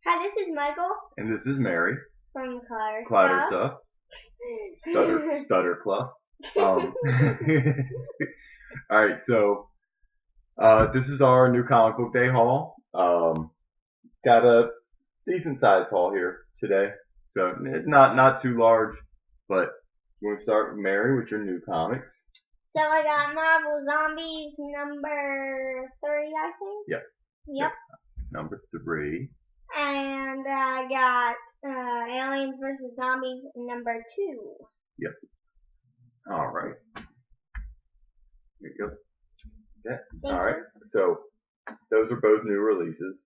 Hi, this is Michael And this is Mary. from Clouder Stuff. Stutter Club. Alright, so this is our new comic book day haul. Got a decent sized haul here today. So it's not too large, but we're going to start with Mary with your new comics. So I got Marvel Zombies number 3, I think. Yep. Number 3. And I got Aliens vs. Zombies number 2. Yep. All right. Here you go. Okay. All right. So those are both new releases.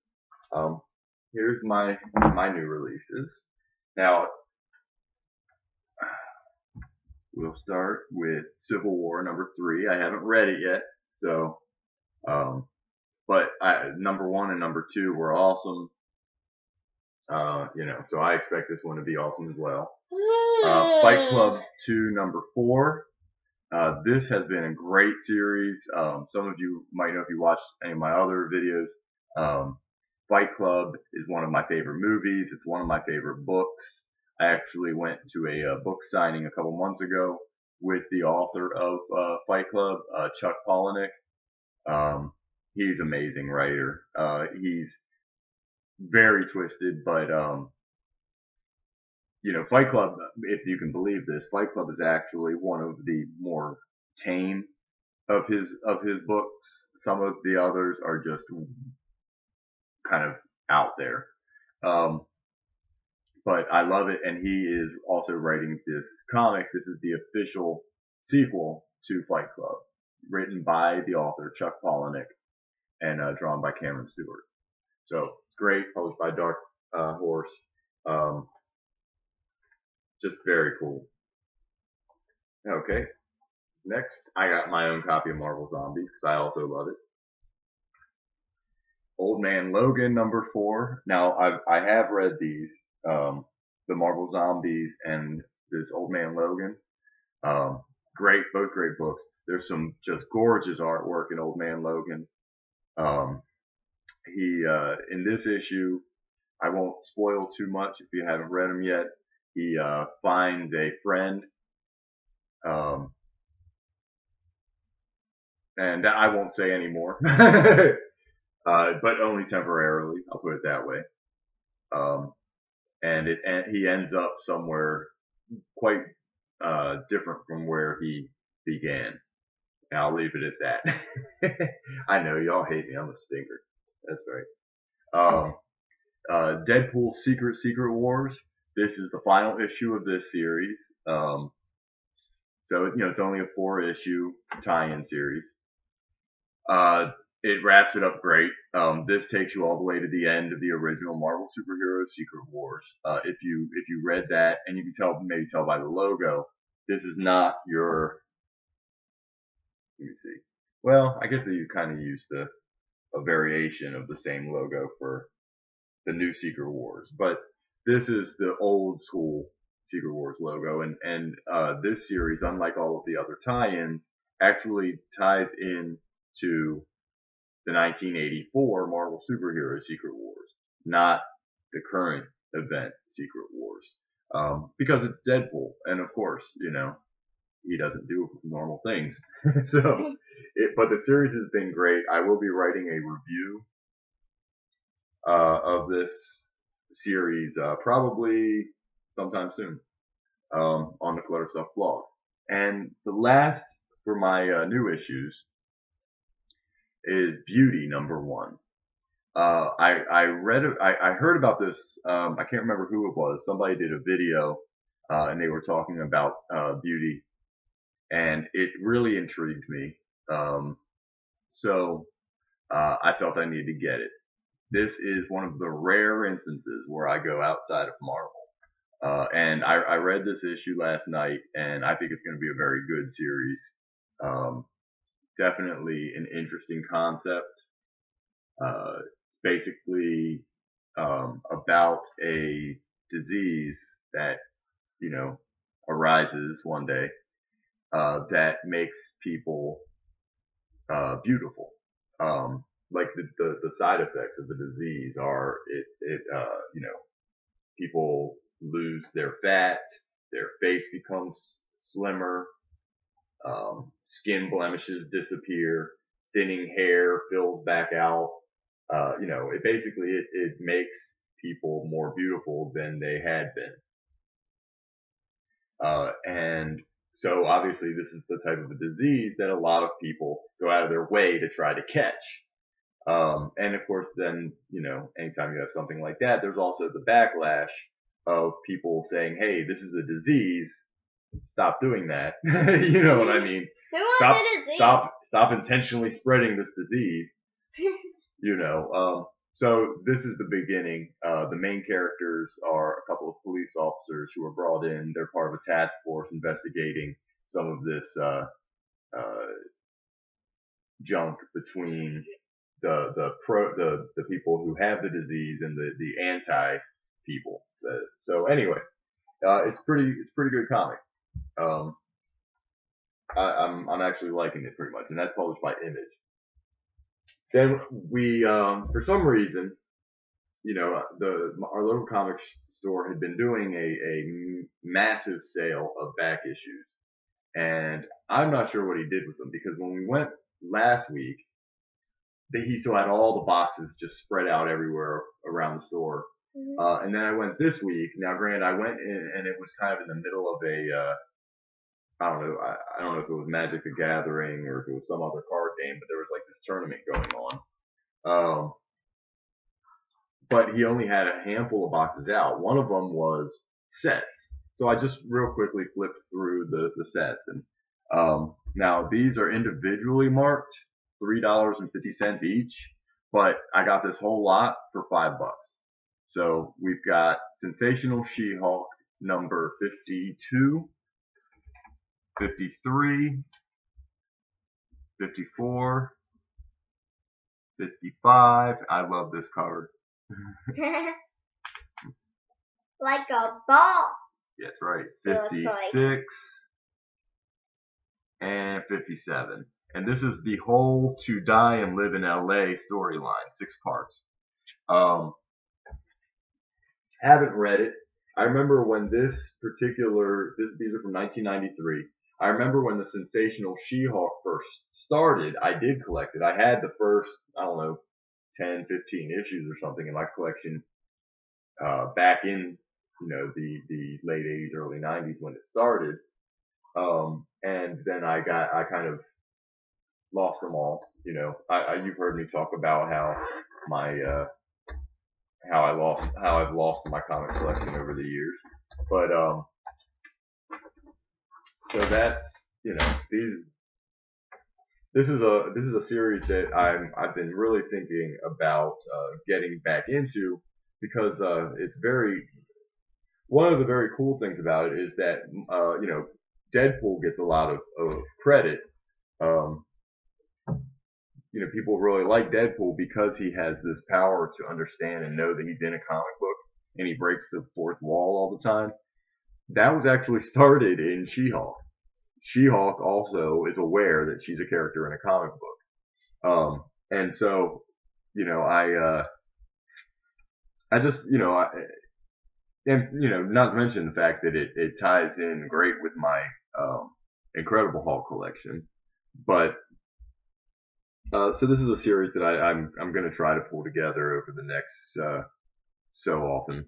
Here's my new releases. Now we'll start with Civil War number 3. I haven't read it yet, so but number 1 and number 2 were awesome. So I expect this one to be awesome as well. Fight Club 2 number 4. This has been a great series. Some of you might know if you watched any of my other videos. Fight Club is one of my favorite movies. It's one of my favorite books. I actually went to a book signing a couple months ago with the author of Fight Club, Chuck Palahniuk. He's an amazing writer. He's very twisted, but Fight Club, if you can believe this, Fight Club is actually one of the more tame of his books. Some of the others are just kind of out there. But I love it, and he is also writing this comic. This is the official sequel to Fight Club, written by the author Chuck Palahniuk and drawn by Cameron Stewart. So it's great, published by Dark Horse. Just very cool. Okay. Next, I got my own copy of Marvel Zombies because I also love it. Old Man Logan number 4. Now I have read these, the Marvel Zombies and this Old Man Logan. Great, both great books. There's some just gorgeous artwork in Old Man Logan. He in this issue, I won't spoil too much if you haven't read them yet. He finds a friend, and I won't say any more, but only temporarily. I'll put it that way. And he ends up somewhere quite different from where he began. And I'll leave it at that. I know y'all hate me. I'm a stinker. That's right. Deadpool Secret Wars. This is the final issue of this series. So it's only a 4-issue tie-in series. It wraps it up great. This takes you all the way to the end of the original Marvel Superhero Secret Wars. If you read that, and you can maybe tell by the logo, this is not your. Let me see. Well, I guess that you kind of used a variation of the same logo for the new Secret Wars, but this is the old school Secret Wars logo, and this series, unlike all of the other tie-ins, actually ties in to the 1984 Marvel Superhero Secret Wars, not the current event Secret Wars, because it's Deadpool, and of course, he doesn't do normal things. But the series has been great. I will be writing a review of this series probably sometime soon on the Clutter Stuff blog. And the last for my new issues is Beauty number 1. I heard about this. I can't remember who it was. Somebody did a video and they were talking about Beauty, and it really intrigued me. So I felt I needed to get it. This is one of the rare instances where I go outside of Marvel. And I read this issue last night, and I think it's going to be a very good series. Definitely an interesting concept. It's basically about a disease that, arises one day that makes people beautiful. like the side effects of the disease are you know, people lose their fat, their face becomes slimmer, skin blemishes disappear, thinning hair fills back out. You know, it basically it makes people more beautiful than they had been. And so obviously this is the type of a disease that a lot of people go out of their way to try to catch. And of course then, you know, anytime you have something like that, there's also the backlash of people saying, hey, this is a disease. Stop doing that. You know what I mean? Stop intentionally spreading this disease. You know, so this is the beginning. The main characters are a couple of police officers who are brought in. They're part of a task force investigating some of this junk between the people who have the disease and the anti people. So anyway, it's pretty good comic. I'm actually liking it pretty much, and that's published by Image. Then we, for some reason, you know, our local comic store had been doing a massive sale of back issues, and I'm not sure what he did with them, because when we went last week, he still had all the boxes just spread out everywhere around the store. Mm-hmm. And then I went this week. Now, granted, I went in and it was kind of in the middle of a I don't know. I don't know if it was Magic the Gathering or if it was some other card game, but there was like this tournament going on. But he only had a handful of boxes out. One of them was sets. So I just real quickly flipped through the sets. And now these are individually marked $3.50 each, but I got this whole lot for $5. So we've got Sensational She-Hulk number 52. 53, 54, 55. I love this cover. Like a boss. That's right. 56 and 57. And this is the whole To Die and Live in LA storyline, 6 parts. Haven't read it. I remember when these are from 1993. I remember when the Sensational She-Hulk first started, I did collect it. I had the first, I don't know, 10, 15 issues or something in my collection, back in, you know, the late 80s, early 90s when it started. And then I kind of lost them all, you know. You've heard me talk about how I've lost my comic collection over the years. But, so that's, you know, this is a series that I've been really thinking about getting back into, because it's one of the very cool things about it is that you know, Deadpool gets a lot of credit. You know, people really like Deadpool because he has this power to understand and know that he's in a comic book, and he breaks the fourth wall all the time. That was actually started in She-Hulk. She-Hulk also is aware that she's a character in a comic book. And so, you know, I just, you know, and, you know, not to mention the fact that it ties in great with my, Incredible Hulk collection. But, so this is a series that I'm going to try to pull together over the next, so often.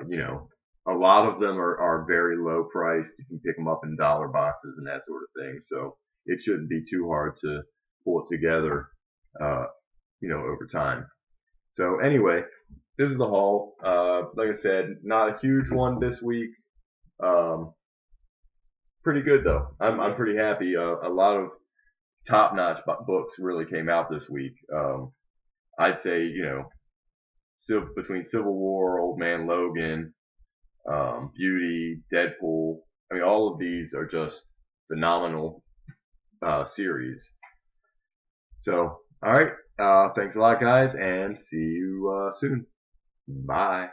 You know, a lot of them are very low priced. You can pick them up in dollar boxes and that sort of thing. So it shouldn't be too hard to pull it together, you know, over time. So anyway, this is the haul. Like I said, not a huge one this week. Pretty good though. I'm pretty happy. A lot of top-notch books really came out this week. I'd say, you know, between Civil War, Old Man Logan, Beauty, Deadpool. I mean, all of these are just phenomenal series. So, all right. Thanks a lot, guys, and see you soon. Bye.